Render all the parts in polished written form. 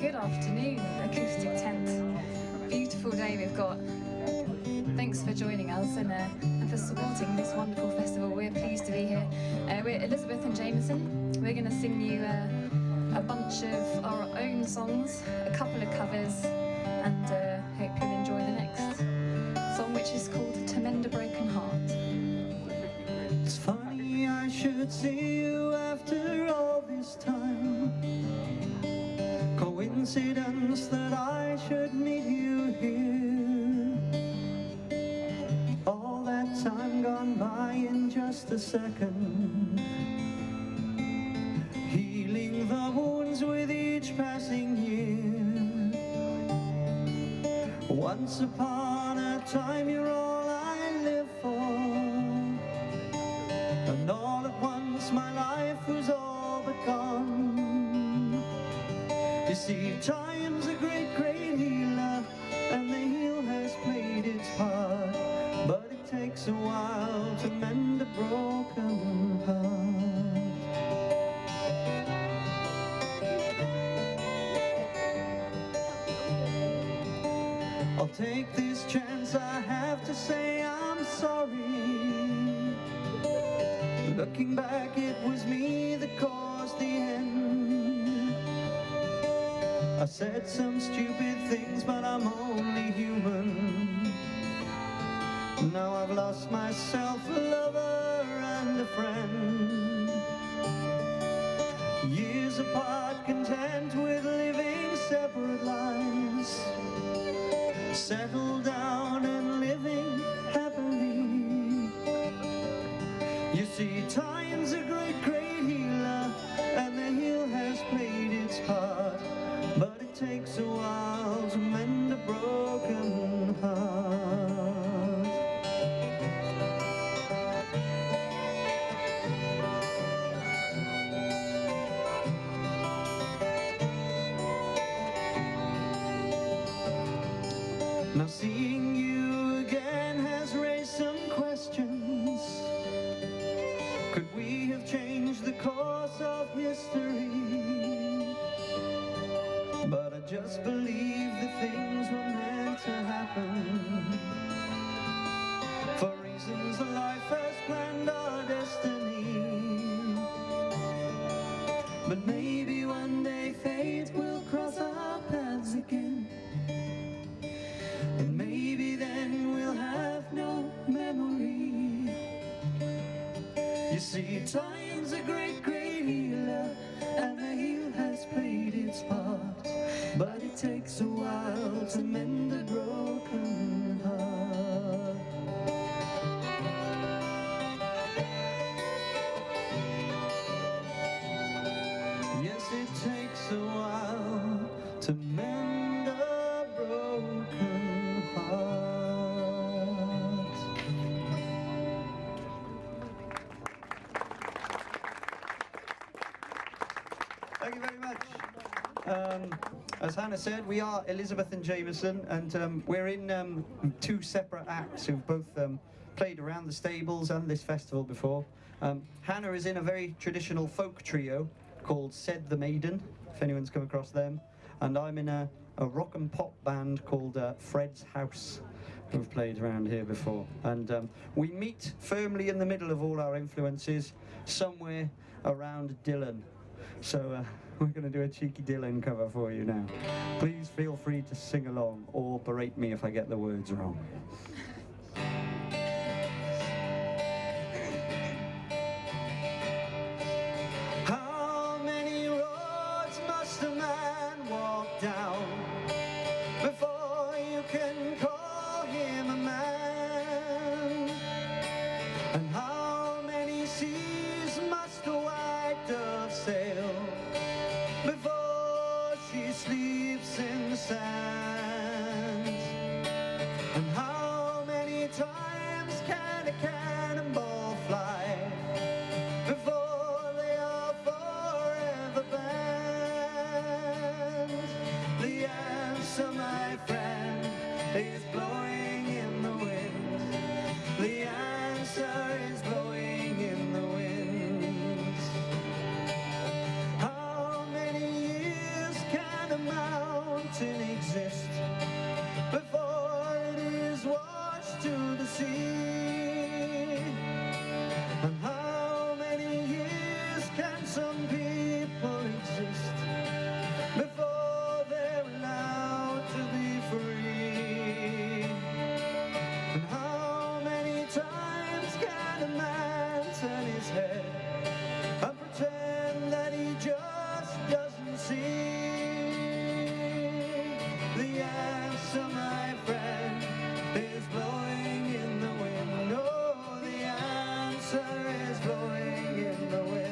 Good afternoon, Acoustic Tent. Beautiful day we've got. Thanks for joining us and for supporting this wonderful festival. We're pleased to be here. We're Elizabeth and Jameson. We're going to sing you a bunch of our own songs, a couple of covers, and hope you'll enjoy the next song, which is called To Mend a Broken Heart. It's funny I should see you after all this time. Coincidence that I should meet you here. All that time gone by in just a second, healing the wounds with each passing year. Once upon a time you're all I live for, and all at once my life was all but gone. You see, time's a great, great healer, and the heel has played its part, but it takes a while to mend a broken heart. I'll take this chance, I have to say I'm sorry. Looking back, it was me that caused the end. I said some stupid things, but I'm only human. Now I've lost myself, a lover and a friend. Years apart, content with living separate lives, settled down and living happily. You see, time's a great, great healer, and the heel has played its part, but it takes a while to mend a broken heart. Now seeing you again has raised some questions. Could we have changed the course of history? But I just believe that things were meant to happen, for reasons life has planned our destiny. But maybe one day fate will cross our paths again, and maybe then we'll have no memory. You see, time's a great, great healer, and the heel has played its part, but it takes a while to mend a broken heart. Yes, it takes a while to mend a broken heart. Thank you very much. As Hannah said, we are Elizabeth and Jameson, and we're in two separate acts who've both played around the stables and this festival before. Hannah is in a very traditional folk trio called Said the Maiden, if anyone's come across them, and I'm in a rock and pop band called Fred's House, who've played around here before. And we meet firmly in the middle of all our influences, somewhere around Dylan. So we're going to do a cheeky Dylan cover for you now. Please feel free to sing along or berate me if I get the words wrong. How many roads must a man walk down before you can call him a man? And how many seas must a white dove sail before she sleeps in the sand? And how many times can a cannonball fly before they are forever banned? The answer, my friend, is blowing in the wind. The answer is blowing in the wind. How many years can a man see. The answer, my friend, is blowing in the wind. Oh, the answer is blowing in the wind.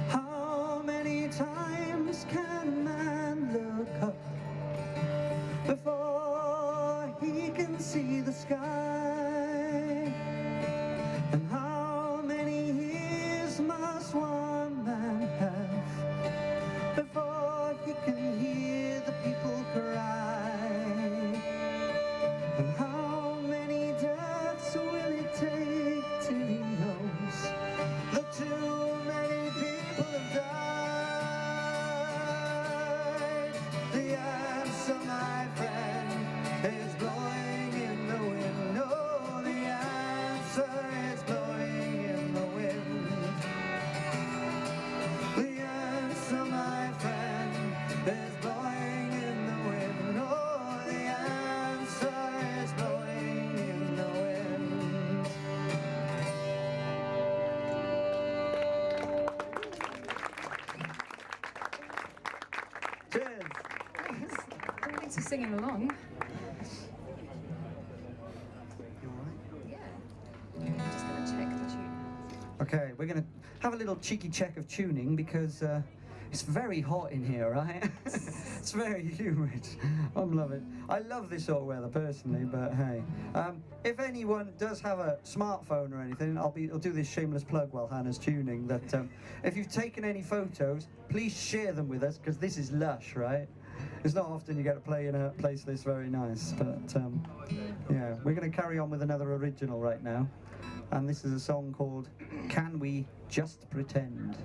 How many times can a man look up before he can see the sky? And how many years must one man have before he can hear the people cry? And how many deaths will it take till he knows that too many people have died? The answer, my friend, is blowing in the wind. Oh, the answer is blowing in the wind. The answer, my friend, is blowing in the wind. Oh, the answer is blowing in the wind. Cheers. Thanks for singing along. You all right? Yeah. I'm just going to check the tune. Okay, we're going to have a little cheeky check of tuning because it's very hot in here, right? It's very humid. I'm loving it. I love this sort of weather personally, but hey. If anyone does have a smartphone or anything, I'll do this shameless plug while Hannah's tuning, that if you've taken any photos, please share them with us, because this is lush, right? It's not often you get to play in a place this very nice, but yeah, we're going to carry on with another original right now. And this is a song called Can We Just Pretend?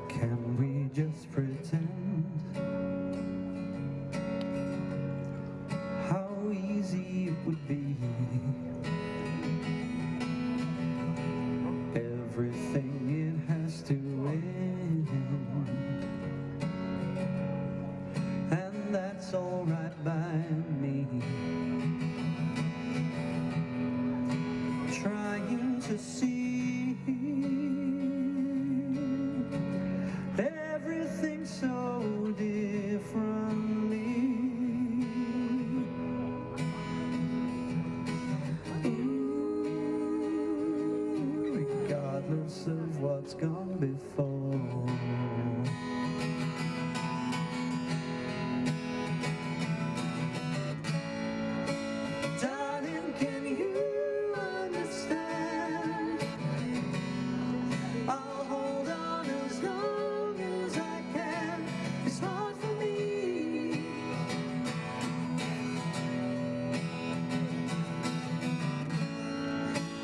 Can we just pretend? How easy it would be. Everything it has to end, and that's all right by me. Trying to see everything so differently. Regardless of what's gone before. Darling, can you understand? I'll hold on as long as I can. It's hard for me.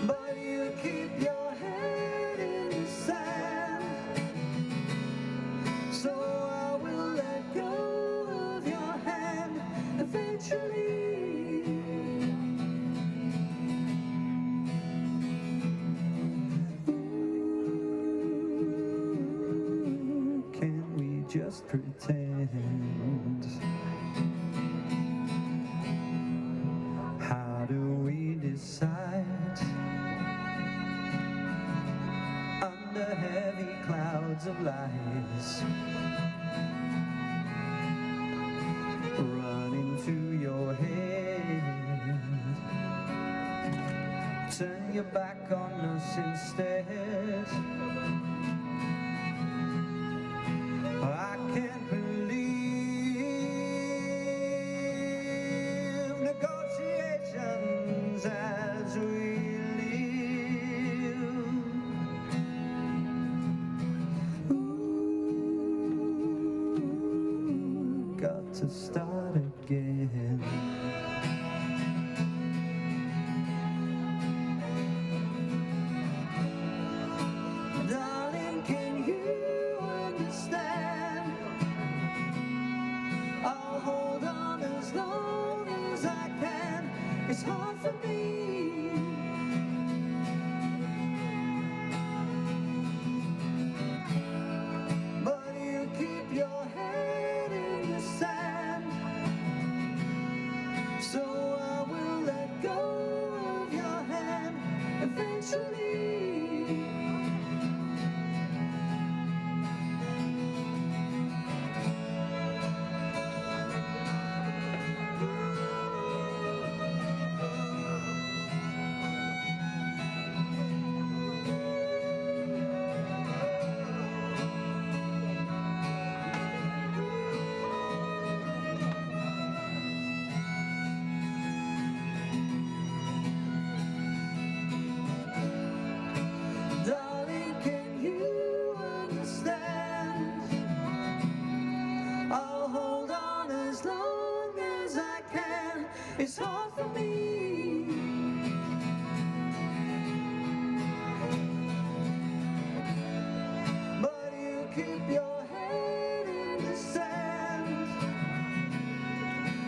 But you keep your head in the sand. So I will let go of your hand eventually. Can we just pretend? How do we decide? Under heavy clouds of lies, run into your head. Turn your back on us instead. I can't believe negotiations as we live. Ooh, got to start again. Darling, can you understand? I'll hold on as long as I can. It's hard for me. But you keep your head in the sand, so I will let go of your hand eventually. Darling, can you understand? I'll hold on as long as I can. It's hard for me. But you keep your head in the sand,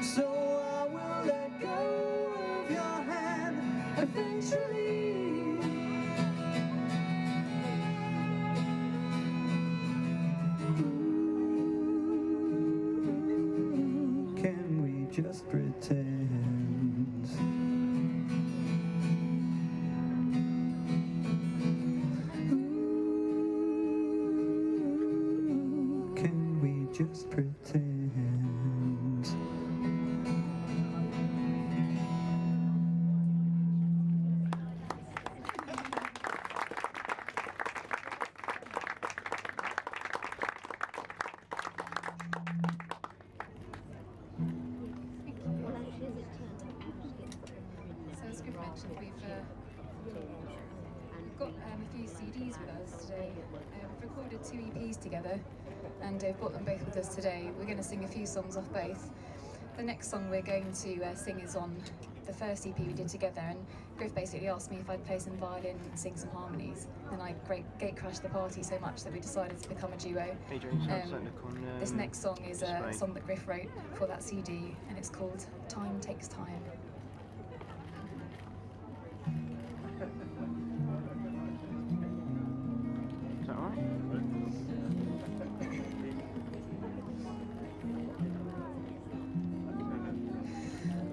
so I will let go of your hand eventually. Can we just pretend? Can we just pretend? So as Griff mentioned, we've got a few CDs with us today. We've recorded 2 EPs together and brought them both with us today. We're going to sing a few songs off both. The next song we're going to sing is on the first EP we did together, and Griff basically asked me if I'd play some violin and sing some harmonies, and I gate crashed the party so much that we decided to become a duo. This next song is a song that Griff wrote for that CD, and it's called Time Takes Time. Is that alright?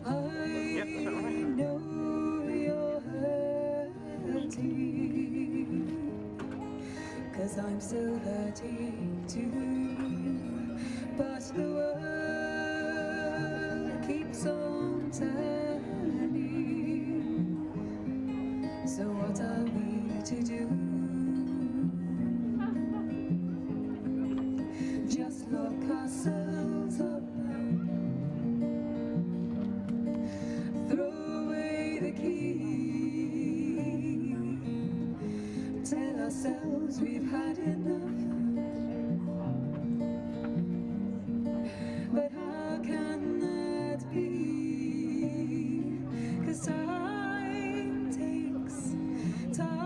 I know you're hurting, 'cause I'm still hurting too. But the world keeps on turning, so what are we to do? Just lock ourselves up, throw away the key, tell ourselves we've had enough. But how can that be? 'Cause time takes time.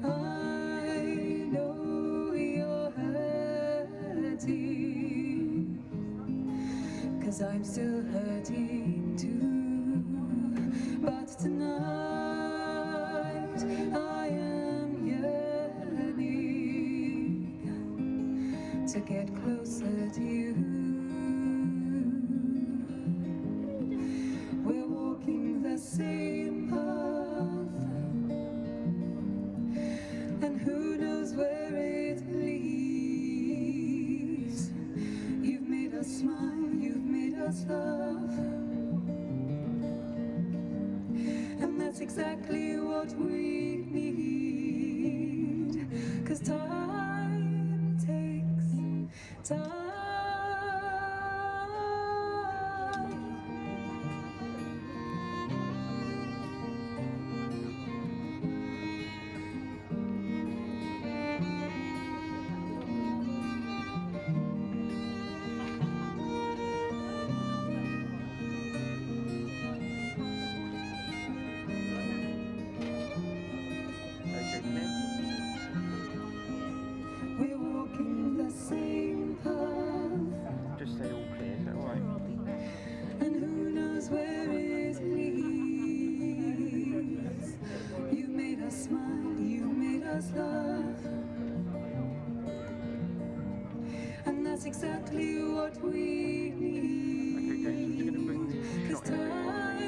I know you're hurting, 'cause I'm still hurting too. But tonight I am yearning to get closer to you. We're walking the same path, and who knows where it leads. You've made us smile, you've made us laugh, and that's exactly what we need. 'Cause time takes time. We're walking the same path, what we need. Okay, James, I'm just going to bring the Cause shot in a bit time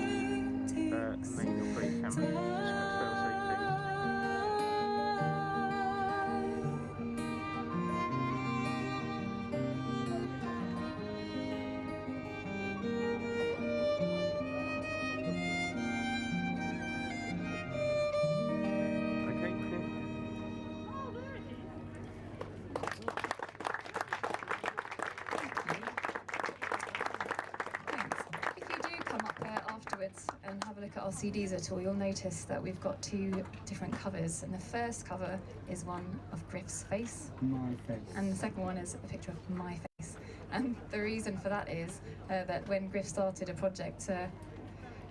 takes on the main operating camera. Just for fail-safe. Okay, brilliant. Thanks. If you do come up afterwards and have a look at our CDs at all, you'll notice that we've got two different covers. And the first cover is one of Griff's face. My face. And the second one is a picture of my face. And the reason for that is that when Griff started a project,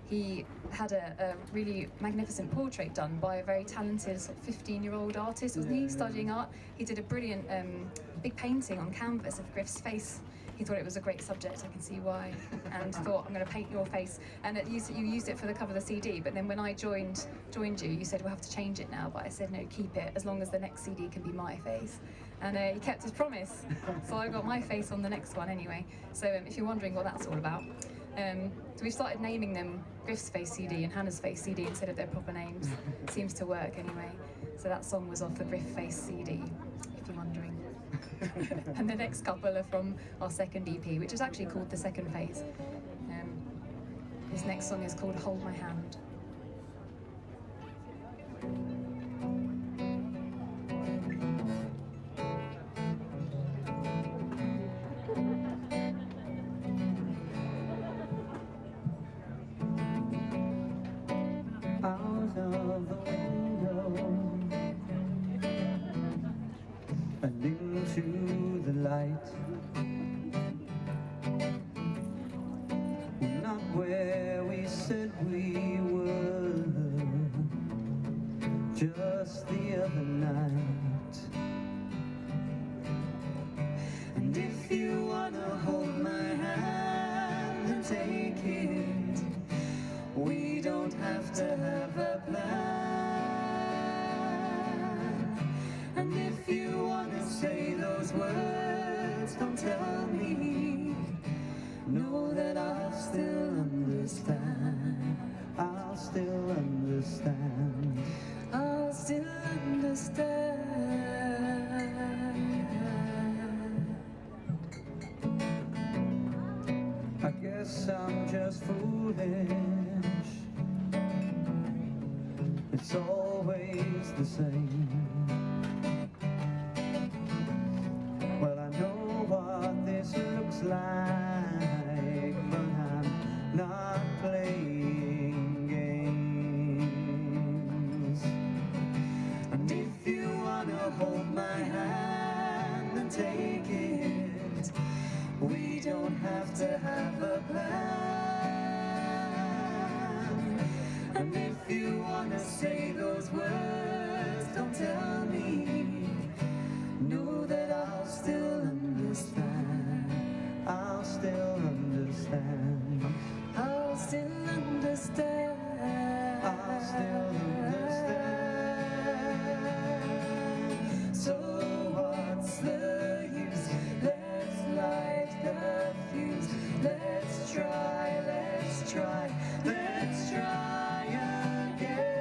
he had a really magnificent portrait done by a very talented sort of 15-year-old artist, wasn't he, studying art. He did a brilliant big painting on canvas of Griff's face. He thought it was a great subject, I can see why, and thought, I'm going to paint your face. And you used it for the cover of the CD, but then when I joined you, you said, we'll have to change it now, but I said, no, keep it, as long as the next CD can be my face. And he kept his promise, so I got my face on the next one anyway. So if you're wondering what that's all about, so we've started naming them Griff's Face CD and Hannah's Face CD instead of their proper names. Seems to work anyway. So that song was off the Griff Face CD, if you're wondering. And the next couple are from our second EP, which is actually called The Second Phase. This next song is called Hold My Hand. Out of the window and into the light, not where we said we were just the other night. And if you wanna hold my hand and take it, we don't have to have a plan. And if you wanna say those words, don't tell me. Know that I'll still understand. I'll still understand. I'll still understand. I guess I'm just foolish. It's always the same. Well, I know what this looks like, but I'm not playing games. And if you wanna hold my hand and take it, we don't have to have a plan. And if you wanna say those words, don't tell me. Know that I'll still understand. I'll still understand. I'll still understand. I'll still understand. So what's the use? Let's light the fuse. Let's try, let's try, let's try again.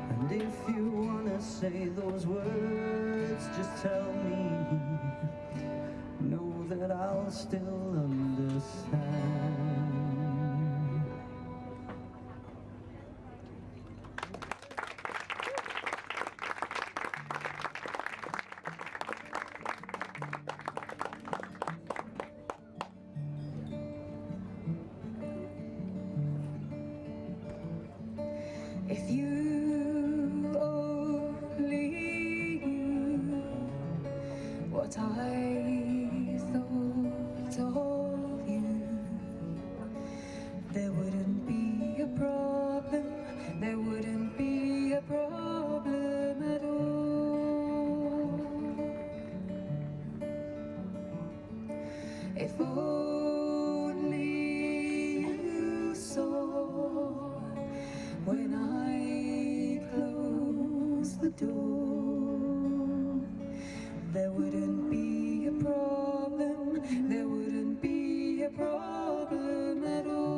And if you wanna say those words, just tell me. Know that I'll still understand. If you only knew If only you saw when I close the door, there wouldn't be a problem, there wouldn't be a problem at all.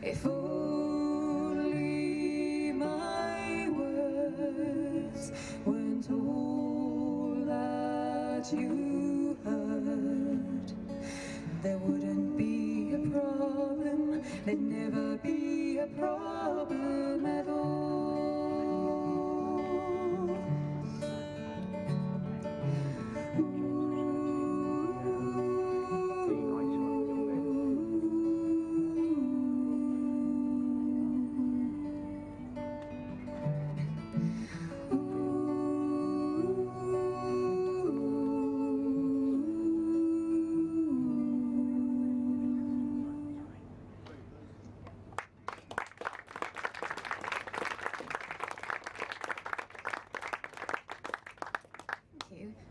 If only my words weren't all that you heard, there wouldn't be a problem, there'd never be a problem at all.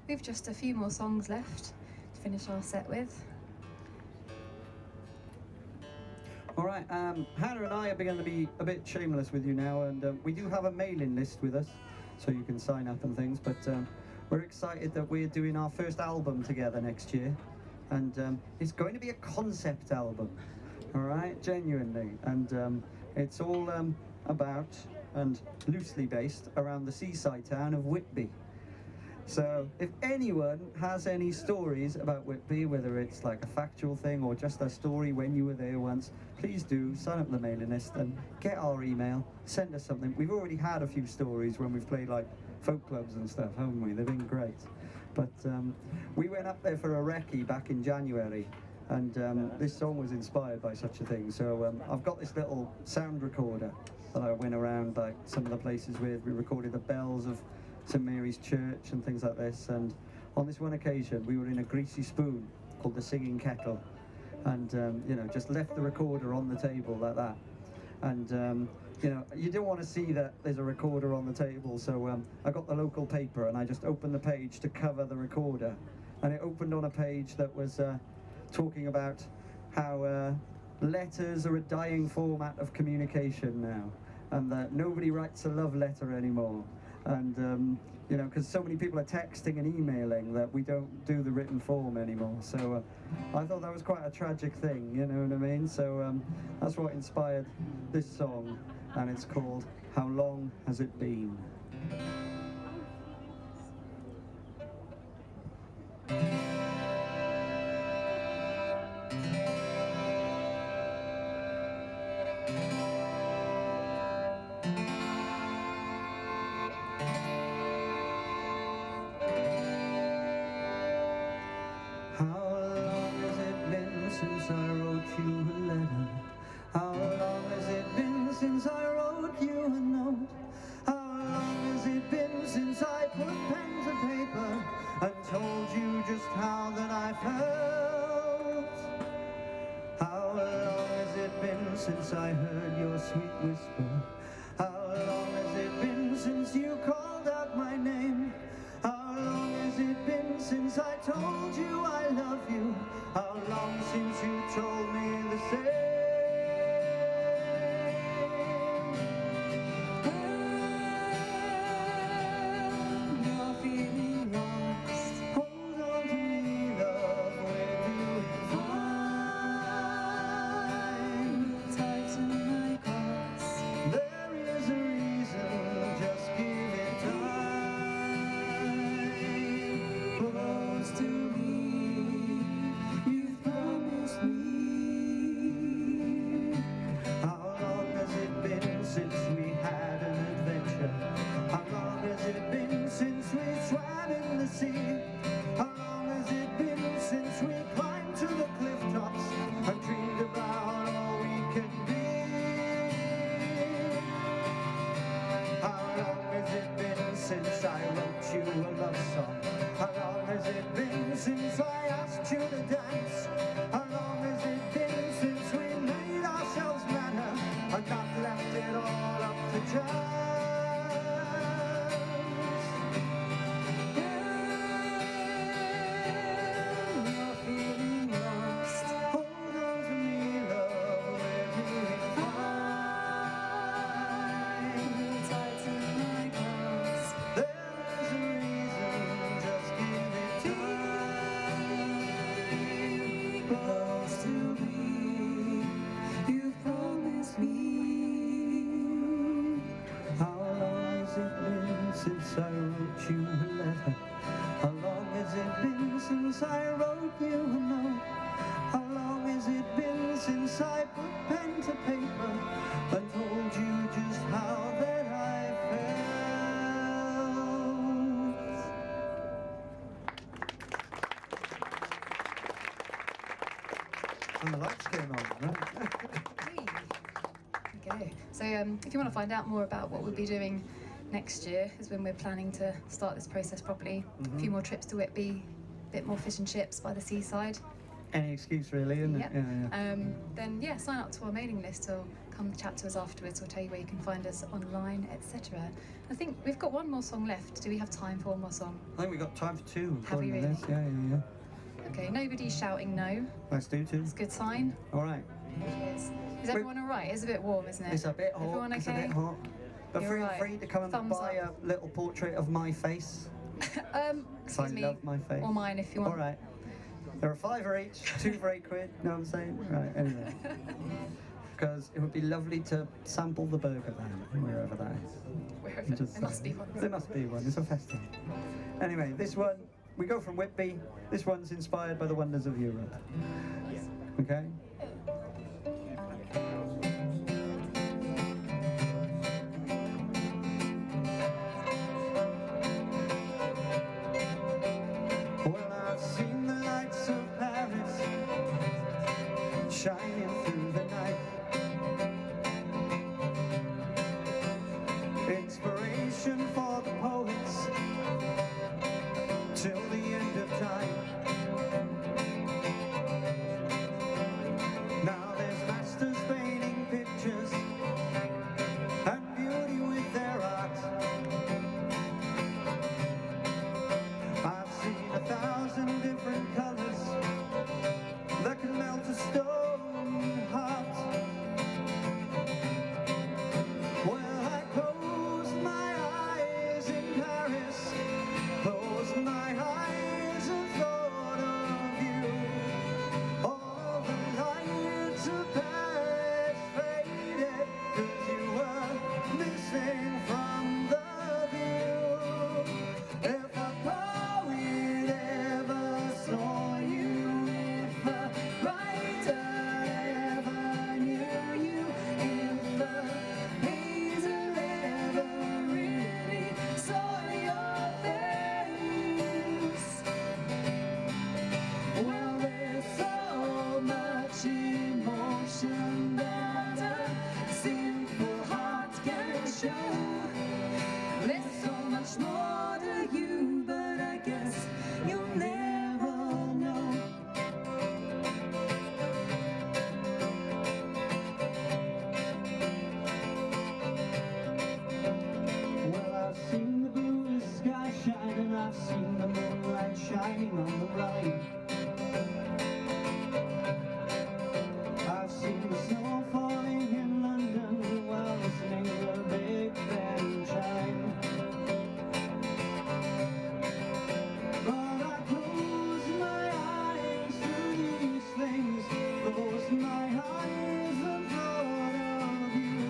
We've just a few more songs left to finish our set with. All right, Hannah and I are going to be a bit shameless with you now, and we do have a mailing list with us, so you can sign up and things, but we're excited that we're doing our first album together next year, and it's going to be a concept album, all right, genuinely, and it's all about and loosely based around the seaside town of Whitby. So if anyone has any stories about Whitby, whether it's like a factual thing or just a story when you were there once, please do sign up the mailing list and get our email, send us something. We've already had a few stories when we've played like folk clubs and stuff, haven't we? They've been great. But we went up there for a recce back in January, and this song was inspired by such a thing. So I've got this little sound recorder that I went around like some of the places with. We recorded the bells of St Mary's Church and things like this, and on this one occasion we were in a greasy spoon called the Singing Kettle, and you know, just left the recorder on the table like that, and you know, you don't want to see that there's a recorder on the table, so I got the local paper and I just opened the page to cover the recorder, and it opened on a page that was talking about how letters are a dying format of communication now, and that nobody writes a love letter anymore. And you know, because so many people are texting and emailing that we don't do the written form anymore. So I thought that was quite a tragic thing, you know what I mean? So that's what inspired this song, and it's called How Long Has It Been? Since I wrote you a letter? How long has it been since I wrote you a note? How long has it been since I put pen to paper and told you just how that I felt? How long has it been since I heard your sweet whisper? How long has it been since you called out my name? How long has it been since I told you I love you? How long since you told me the same? When you're feeling lost, hold on to me, love, we're doing fine. Tighten my cross, there is a reason, just give it time. Close to me, you've promised me since I wrote you a letter? How long has it been since I wrote you a note? How long has it been since I put pen to paper and told you just how that I felt? And the lights came on, right? Okay. So if you want to find out more about what we'll be doing next year, is when we're planning to start this process properly. A few more trips to Whitby, a bit more fish and chips by the seaside. Any excuse really, isn't it? Yep. Yeah. Then yeah, sign up to our mailing list or come chat to us afterwards. We'll tell you where you can find us online, etc. I think we've got one more song left. Do we have time for one more song? I think we've got time for two. Have we according to really? this. Yeah. Okay, nobody's shouting no. Let's do two. It's a good sign. All right. Cheers. Is everyone all right? It's a bit warm, isn't it? It's a bit hot. Everyone okay? It's a bit hot. But You're feel right. free to come and Thumbs buy up. a little portrait of my face. Excuse me. love my face. Or mine if you want. All right. There are £5 each, 2 for £8. Know what I'm saying? Right. Anyway. Because it would be lovely to sample the burger then, wherever that is. Wherever. There must be one. There must be one. It's a festival. Anyway, this one, we go from Whitby. This one's inspired by the wonders of Europe. Okay? Well, I've seen the lights of Paris shining through the night. Inspiration for the poets till the end of time. Now there's masters painting pictures and beauty with their art. I've seen 1,000 different colors that can melt a stone heart. Well, I closed my eyes in Paris, closed my eyes and thought of you. All the lights of Paris faded, 'cause you were missing from the view. If a poet ever saw you, if a writer ever knew you, if a painter ever really saw your face. Well, there's so much emotion that a simple heart can show. There's so much more to you, but I guess you'll never know. Well, I've seen the bluest sky shine, and I've seen the moonlight shining on the Rhine. I've seen the snow falling in London while listening to the Big Ben chime. But I close my eyes to these things, close my eyes and thought of you.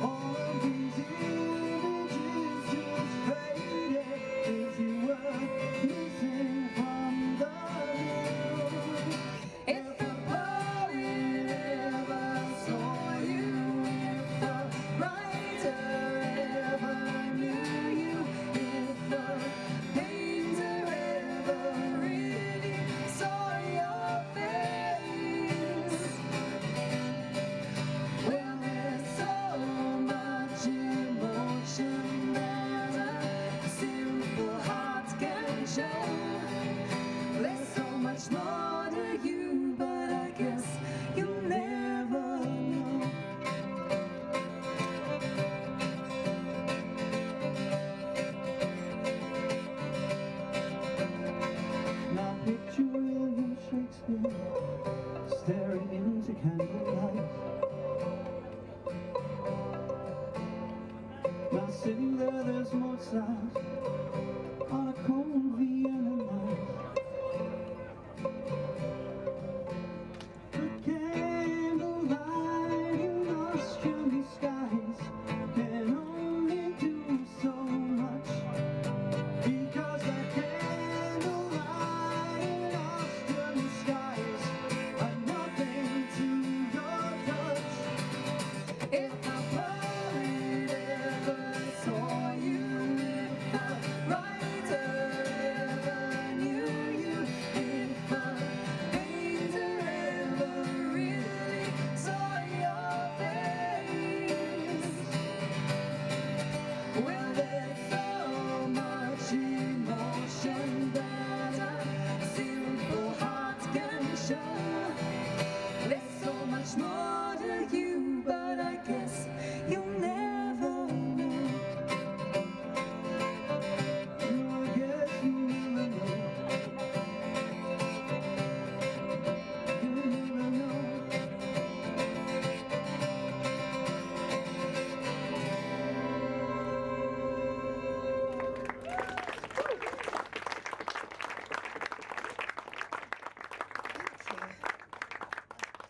All of these images just faded, 'cause you were missing from the view. If a poet ever saw you, if a writer ever knew you, if a painter ever really saw your face. Well, there's so much emotion that a simple heart can show. There's so much more to you, but I guess you'll never know. Now picture William Shakespeare staring into candlelight. Now sitting there, there's Mozart on a cold Vienna night. The candlelight in Austrian skies can only do so much.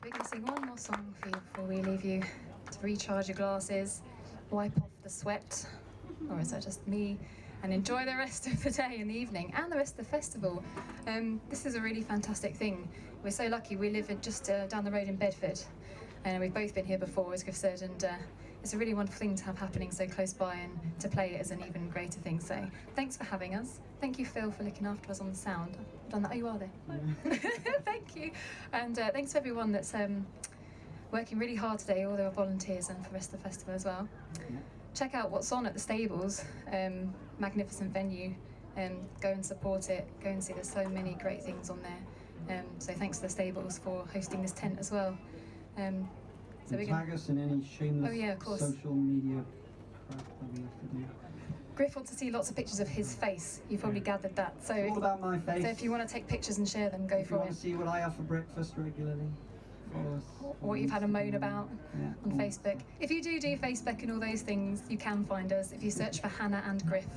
We're going to sing one more song for you before we leave you to recharge your glasses, wipe off the sweat, or is that just me, and enjoy the rest of the day and the evening and the rest of the festival. This is a really fantastic thing. We're so lucky. We live just down the road in Bedford, and we've both been here before, as Griff said, and it's a really wonderful thing to have happening so close by, and to play it is an even greater thing. So thanks for having us. Thank you, Phil, for looking after us on the sound. I've done that. Oh, you are there. Thank you. And thanks to everyone that's working really hard today, all the volunteers, and for the rest of the festival as well. Check out what's on at the stables. Magnificent venue. Go and support it. Go and see there's so many great things on there. So thanks to the stables for hosting this tent as well. So we tag us in any shameless social media crap that we have to do. Griff wants to see lots of pictures of his face. You've probably gathered that. So it's all about my face. So if you want to take pictures and share them, go for it. If you want to see what I have for breakfast regularly, follow us. Or what you've had a moan about on Facebook. If you do Facebook and all those things, you can find us if you search for Hannah and Griff,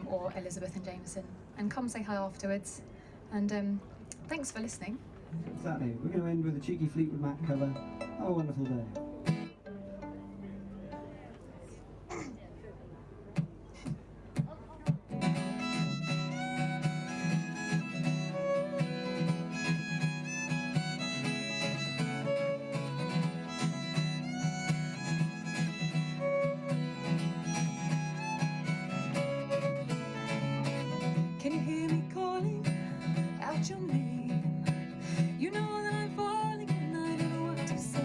or Elizabeth and Jameson, and come say hi afterwards. And thanks for listening. Exactly. We're going to end with a cheeky Fleetwood Mac cover. Have a wonderful day. Can you hear me calling out your name? You know that I'm falling and I don't know what to say.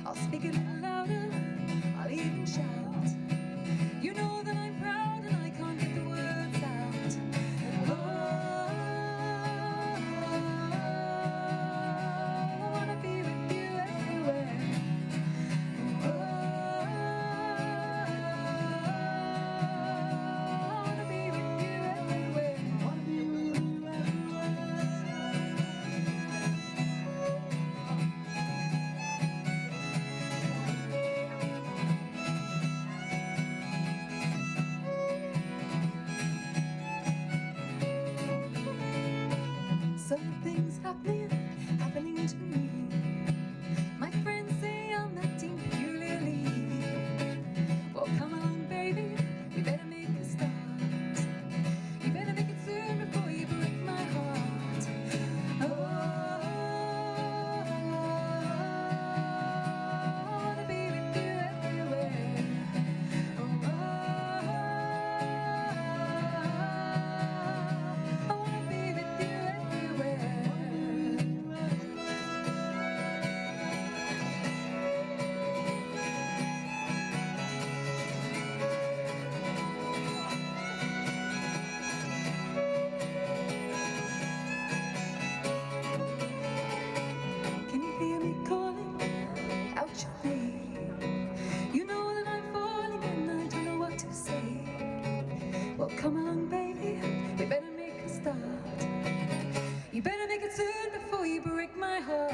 I'll speak a little louder, I'll even shout. You know that I'm proud and I can't get the words out. Oh, I wanna be with you everywhere. Oh, I wanna be with you everywhere. I wanna be with you everywhere. Something's happening to me. My friends say I'm acting peculiarly. Well, come along, baby, we better make a start. You better make it soon before you break my heart. Oh, I wanna be with you everywhere. Oh, I wanna be with you everywhere. Can you hear me calling out your name? You know that I'm falling and I don't know what to say. Well, come along, baby, we better make a start. You better make it soon before you break my heart.